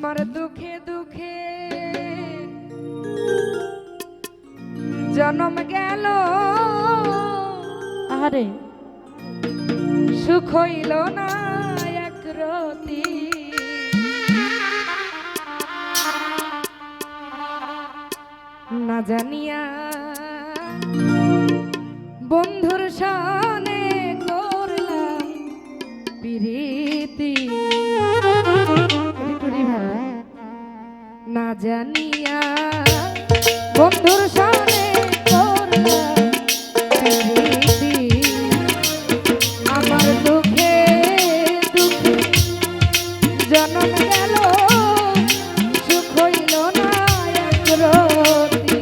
আমার দুঃখে দুঃখে জন্ম গেল, আরে সুখ হইল না এক রতি। না জানিয়া বন্ধুর সানে করলাম প্রীতি, না জানিয়া বন্ধুর সানে করলাম প্রীতি। আমার দুঃখে দুঃখে জন্ম গেল, সুখ হইল না এক রতি।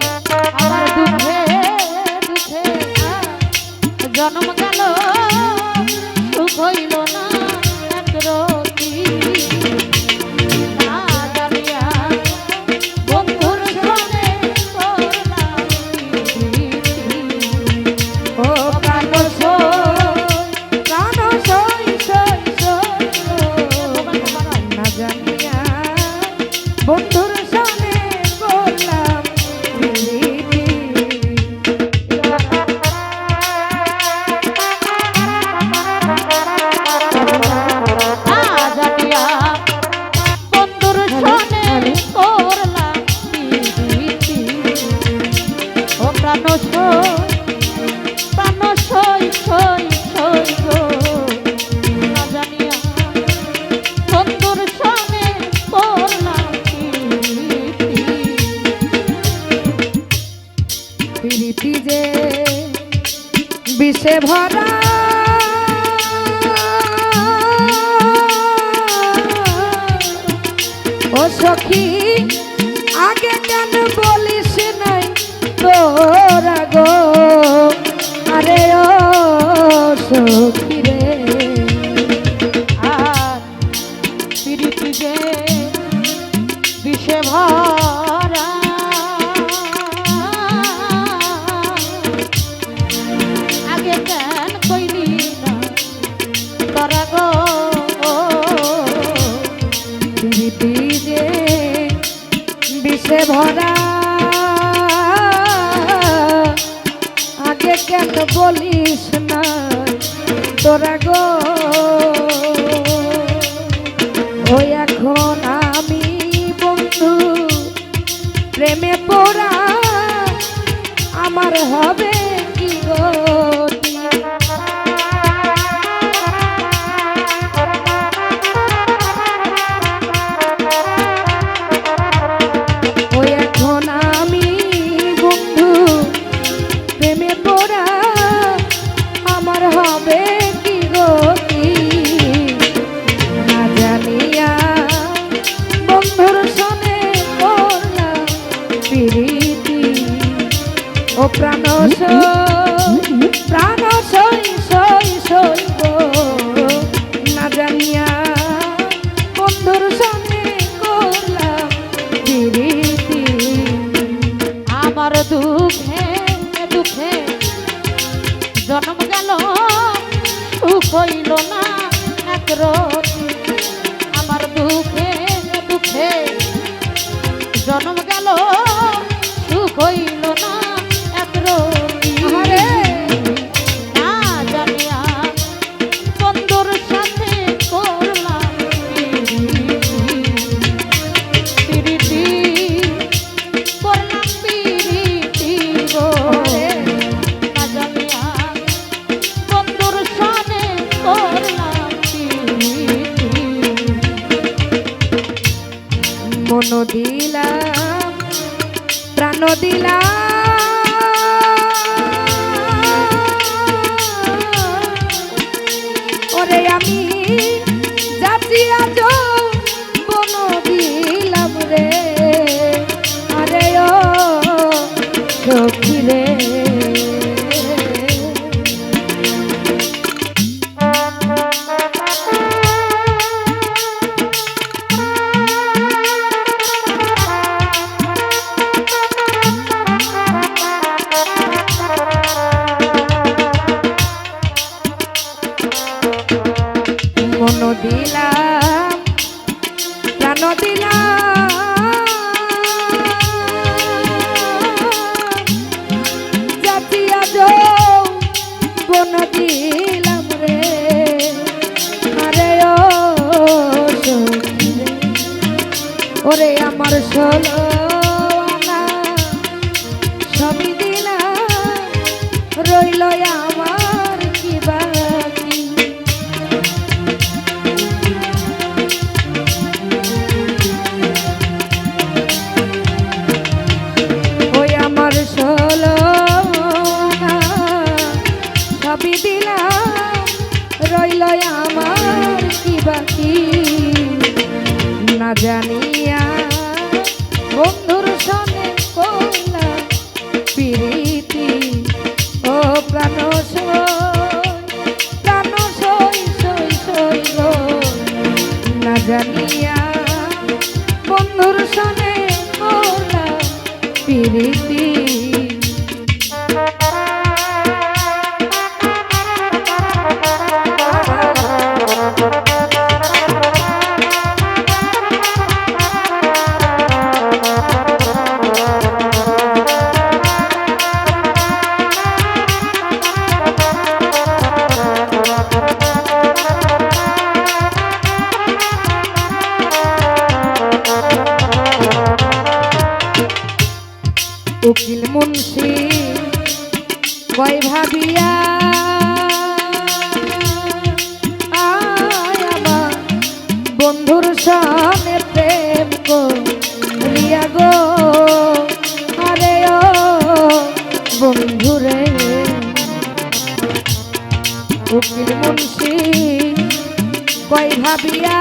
আমার দুঃখে দুঃখে জন্ম গেল, সুখ হইল না এক রতি। না জানিয়া বন্ধুর সনে করলাম প্রীতি। ও প্রাণ প্রাণ সই সই সই না জানিয়া বন্ধুর সামনে করলাম প্রীতি। না জানিয়া বন্ধুর সনে করলাম প্রীতি। ও প্রাণ সই সই সই গো, না জানিয়া বন্ধুর সনে করলাম প্রীতি। প্রীতি যে বিষে ভরা, ও সখী আগে কেন বলিস নাই তোরা গো, আরে ও সখী রে। আর প্রীতি যে বিষে ভরা, আগে কেন কইলি না তোরা গো। প্রীতি যে বিষে ভরা, আগে কেন বলিস না তোরা গো। ওই এখন আমি বন্ধু প্রেমে পড়া, আমার হবে কি গতি। ওই এখন আমি বন্ধু প্রেমে পড়া, আমার হবে কি গতি। না জানিয়া বন্ধুর সনে করলাম প্রীতি। ও প্রাণ প্রাণ সই সই সই গো, না জানিয়া বন্ধুর সনে করলাম প্রীতি। আমার দুঃখে দুঃখে জন্ম গেল, সুখ হইল না এক রতি। আমার দুঃখে দুঃখে জন্ম গেল, সুখ হইল না এক রতি। আরে না জানিয়া বন্ধুর সাথে করলাম প্রীতি। করলাম প্রীতি গো, না জানিয়া বন্ধুর সাথে করলাম প্রীতি। মন দিলাম প্রাণ দিলাম, ওরে আমি যাচ্ছি আজ বন দিলাম রে, আরে ও সখী রে। দিলাম প্রাণ দিলাম ষোলো আনা সবই দিলাম, রইল আমার কি বাকি। ওই আমার ষোলো আনা সবই দিলাম, রইল আমার কি বাকি। না জানিয়া বন্ধুর সনে করলাম প্রীতি, ও প্রাণ সই গো। না জানিয়া বন্ধুর সনে করলাম প্রীতি। উকিল মুন্সি কয় ভাবিয়া আমার বন্ধুর সনে প্রেম করিয়া গো। আরে ও বন্ধুরে, উকিল মুন্সি কয় ভাবিয়া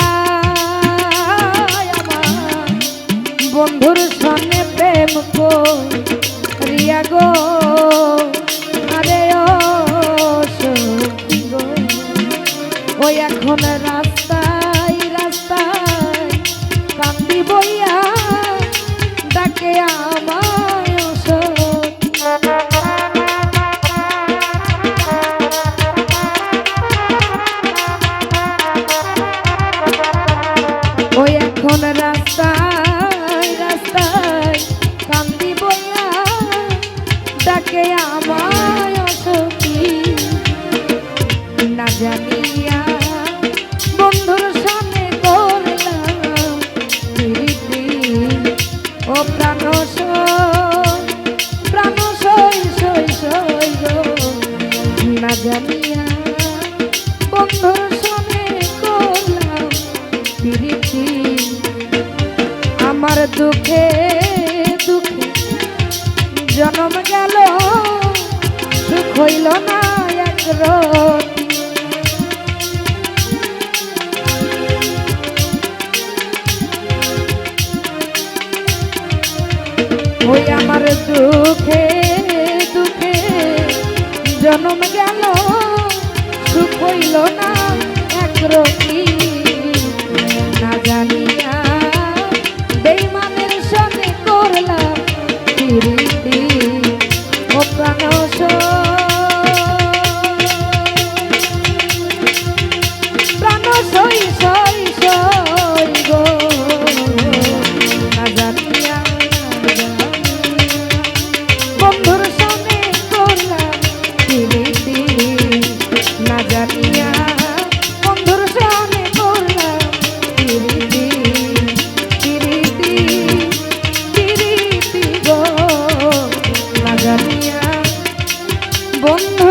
আমার বন্ধুর সনে প্রেম করিয়া গো। আরে ও সখী গো, ওই এখন রাস্তায় রাস্তায় কান্দি বইয়া ডাকে আমায় সখী। ওই এখন রাস্তায় রাস্তায় কান্দি বইয়া ডাকে আমায় সখী। না জানিয়া বন্ধুর সনে করলাম প্রীতি, ও প্রাণ সই গো। না জানিয়া বন্ধুর সনে করলাম প্রীতি। আমার দুঃখে দুঃখে জন্ম গেল, সুখ হইল না এক রতি। ওই আমার দুঃখে দুঃখে জন্ম গেল, সুখ হইল না এক রতি। না জানিয়া বেঈমানের সনে করলাম প্রীতি, ও প্রাণ সই গো। না জানিয়া বন্ধুর সনে করলাম প্রীতি। না জানিয়া বন্ধুর সনে করলাম প্রীতি। প্রীতি গো, না জানিয়া বন্ধু